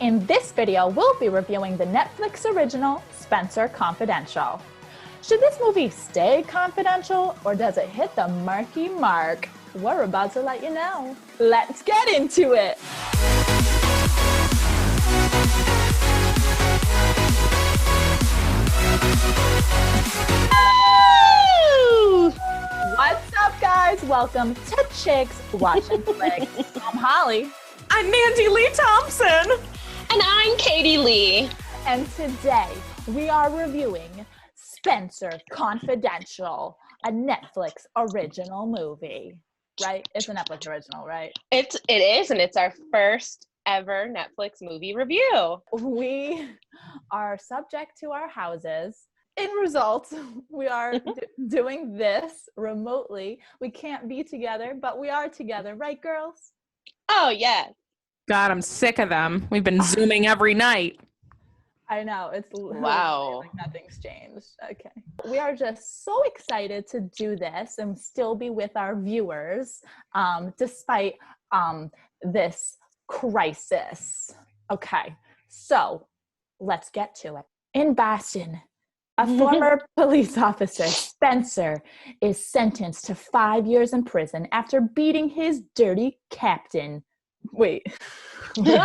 In this video, we'll be reviewing the Netflix original, Spenser Confidential. Should this movie stay confidential, or does it hit the marky mark? We're about to let you know. Let's get into it! What's up, guys? Welcome to Chicks Watchin' Flicks. I'm Holly. I'm Mandy Lee Thompson. And I'm Katie Lee. And today we are reviewing Spenser Confidential, a Netflix original movie. Right? It's a Netflix original, right? It is, and it's our first ever Netflix movie review. We are subject to our houses. In result, we are doing this remotely. We can't be together, but we are together, right, girls? Oh, yeah. God, I'm sick of them. We've been Zooming every night. I know, it's Wow. like nothing's changed. Okay. We are just so excited to do this and still be with our viewers despite this crisis. Okay, so let's get to it. In Boston, a former police officer, Spenser, is sentenced to 5 years in prison after beating his dirty captain. Wait. Made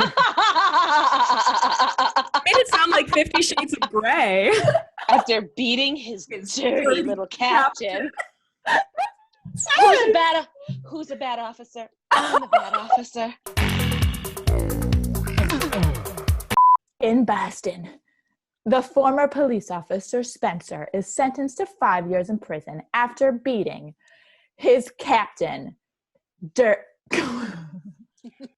it sound like 50 Shades of Grey. After beating his dirty little captain. Who's a bad officer? I'm a bad officer. In Boston, the former police officer, Spenser, is sentenced to 5 years in prison after beating his captain.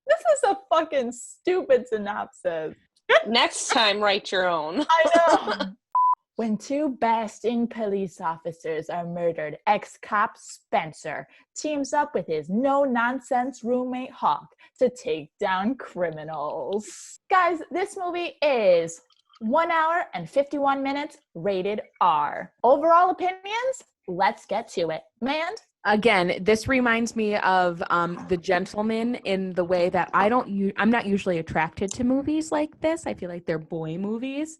This is a fucking stupid synopsis. Next time, write your own. I know. When two Boston police officers are murdered, ex-cop Spenser teams up with his no-nonsense roommate Hawk to take down criminals. Guys, this movie is 1 hour and 51 minutes, rated R. Overall opinions? Let's get to it. Mand? Again, this reminds me of The Gentleman in the way that I'm not usually attracted to movies like this. I feel like they're boy movies.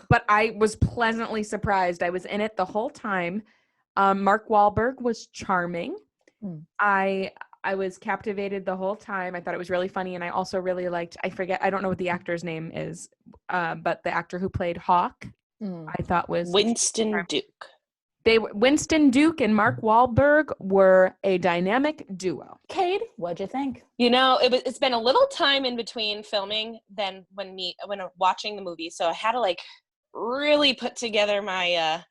But I was pleasantly surprised. I was in it the whole time. Mark Wahlberg was charming. I was captivated the whole time. I thought it was really funny, and I also really liked, I don't know what the actor's name is, but the actor who played Hawk, I thought was Winston Duke. Winston Duke and Mark Wahlberg were a dynamic duo. Cade, what'd you think? You know, it's been a little time in between filming than when watching the movie, so I had to really put together my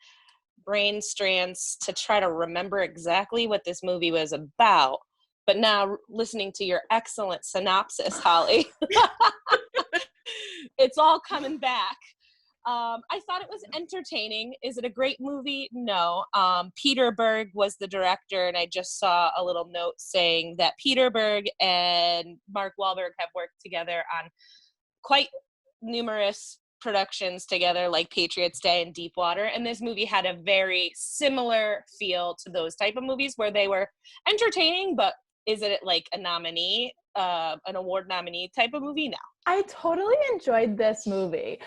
brain strands to try to remember exactly what this movie was about. But now, listening to your excellent synopsis, Holly, it's all coming back. I thought it was entertaining. Is it a great movie? No. Peter Berg was the director, and I just saw a little note saying that Peter Berg and Mark Wahlberg have worked together on quite numerous productions together, like Patriots Day and Deepwater, and this movie had a very similar feel to those type of movies where they were entertaining, but is it like an award nominee type of movie? No. I totally enjoyed this movie.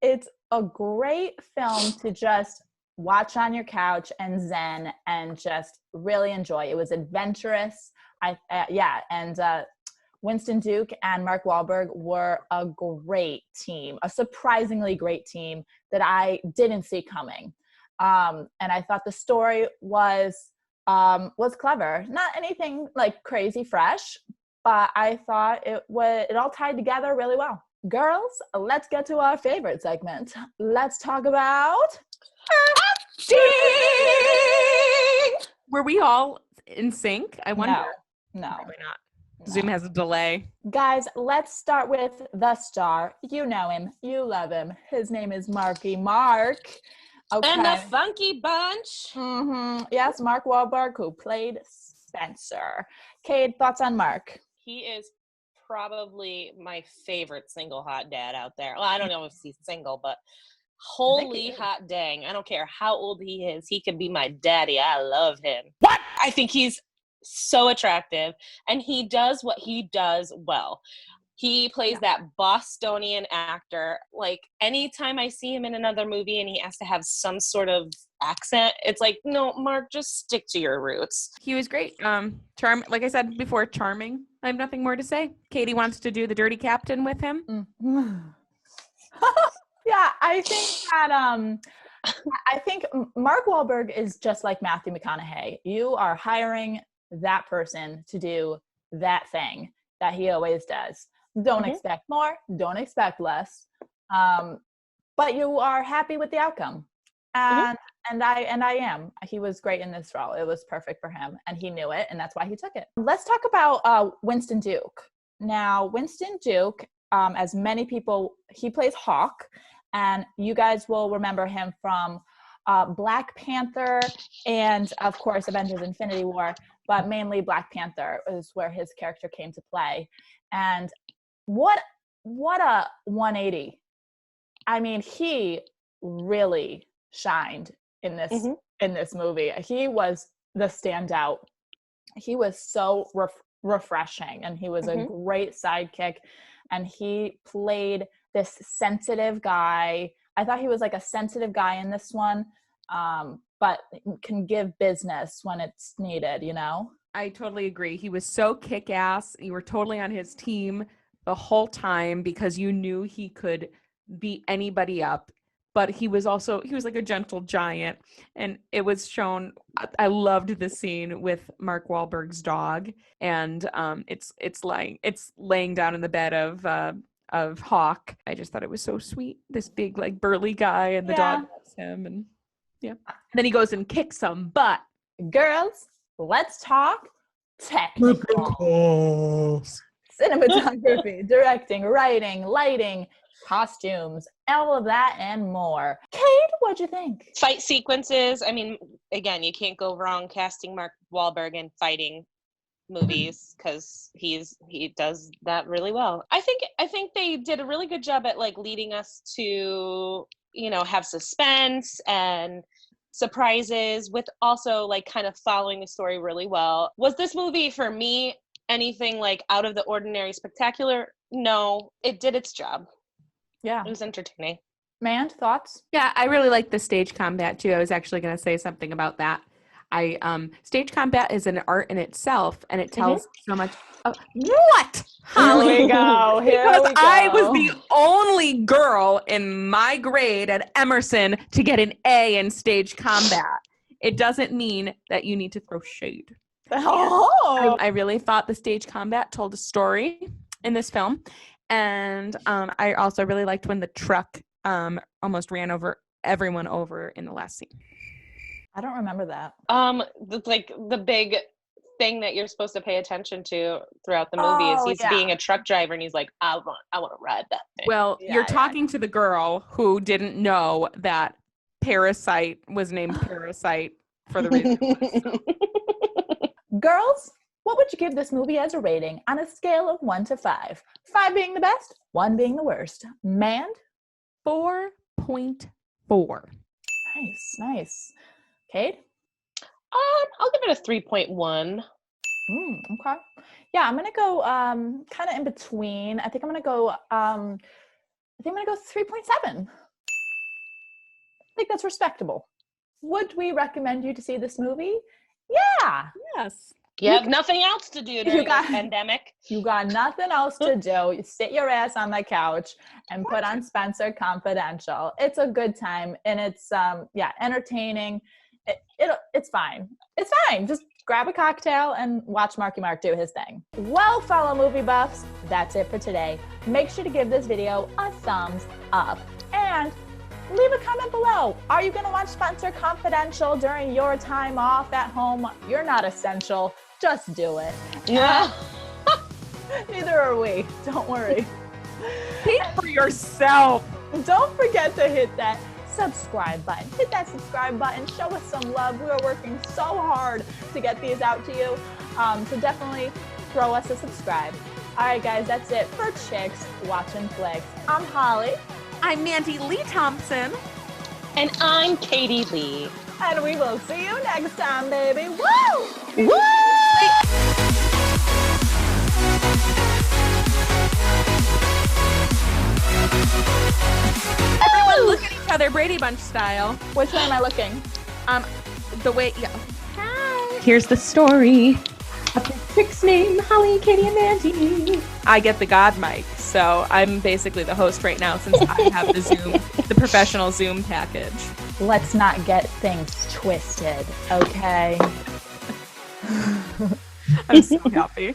It's a great film to just watch on your couch and zen and just really enjoy. It was adventurous. Winston Duke and Mark Wahlberg were a great team, a surprisingly great team that I didn't see coming. And I thought the story was clever. Not anything like crazy fresh, but I thought it all tied together really well. Girls, let's get to our favorite segment. Let's talk about acting! Were we all in sync? I wonder. No. Probably not. Zoom has a delay. Guys, let's start with the star. You know him. You love him. His name is Marky Mark. Okay. And the Funky Bunch. Yes, Mark Wahlberg, who played Spenser. Cade, thoughts on Mark? He is probably my favorite single hot dad out there. Well, I don't know if he's single, but holy hot dang. I don't care how old he is. He could be my daddy. I love him. What? I think he's so attractive, and he does what he does well. He plays that Bostonian actor. Like, anytime I see him in another movie and he has to have some sort of accent, it's like, no, Mark, just stick to your roots. He was great. Like I said before, charming. I have nothing more to say. Katie wants to do the dirty captain with him. Yeah, I think Mark Wahlberg is just like Matthew McConaughey. You are hiring that person to do that thing that he always does. Don't expect more, don't expect less. But you are happy with the outcome. And I am. He was great in this role. It was perfect for him, and he knew it, and that's why he took it. Let's talk about Winston Duke. Now, Winston Duke, as many people, he plays Hawk, and you guys will remember him from Black Panther and, of course, Avengers Infinity War, but mainly Black Panther is where his character came to play. And what a 180. I mean, he really shined in this movie. He was the standout. He was so refreshing, and he was a great sidekick, and he played this sensitive guy. I thought he was like a sensitive guy in this one, but can give business when it's needed, you know? I totally agree. He was so kick-ass. You were totally on his team the whole time because you knew he could beat anybody up. But he was like a gentle giant. And it was shown, I loved the scene with Mark Wahlberg's dog. And it's laying down in the bed of Hawk. I just thought it was so sweet. This big, like, burly guy, and the dog loves him. And and then he goes and kicks some butt. Girls, let's talk technical. Cinematography, directing, writing, lighting, costumes, all of that and more. Kate, what'd you think? Fight sequences. I mean, again, you can't go wrong casting Mark Wahlberg in fighting movies because he does that really well. I think they did a really good job at, like, leading us to, you know, have suspense and surprises with also, like, kind of following the story really well. Was this movie for me anything like out of the ordinary spectacular? No, it did its job. Yeah, it was entertaining. Mand, thoughts? Yeah, I really like the stage combat too. I was actually going to say something about that. Stage combat is an art in itself, and it tells so much. What? Here we go. Because I was the only girl in my grade at Emerson to get an A in stage combat. It doesn't mean that you need to throw shade. Oh. I really thought the stage combat told a story in this film. And I also really liked when the truck almost ran everyone over in the last scene. I don't remember that. The big thing that you're supposed to pay attention to throughout the movie is he's being a truck driver, and he's like, I want to ride that thing. Well, you're talking to the girl who didn't know that Parasite was named Parasite for the reason. Girls, what would you give this movie as a rating on a scale of 1 to 5? 5 being the best, 1 being the worst. Mand? 4.4. Nice. Kate? I'll give it a 3.1. Okay. Yeah, I'm gonna go kind of in between. I think I'm gonna go 3.7. I think that's respectable. Would we recommend you to see this movie? Yeah. Yes. You have nothing else to do during the pandemic. You got nothing else to do. You sit your ass on the couch and put on Spenser Confidential. It's a good time, and it's entertaining. It's fine. It's fine. Just grab a cocktail and watch Marky Mark do his thing. Well, fellow movie buffs, that's it for today. Make sure to give this video a thumbs up and leave a comment below. Are you going to watch Spenser Confidential during your time off at home? You're not essential. Just do it. Yeah. Neither are we. Don't worry. Speak for yourself. Don't forget to hit that subscribe button. Hit that subscribe button. Show us some love. We are working so hard to get these out to you. So definitely throw us a subscribe. All right, guys, that's it for Chicks Watching Flicks. I'm Holly. I'm Mandy Lee Thompson. And I'm Katie Lee. And we will see you next time, baby. Woo! Woo! Heather Brady Bunch style. Which way am I looking? The way, yeah. Hi. Here's the story of the six named Holly, Katie, and Mandy. I get the God mic, so I'm basically the host right now since I have the Zoom, the professional Zoom package. Let's not get things twisted, okay? I'm so happy.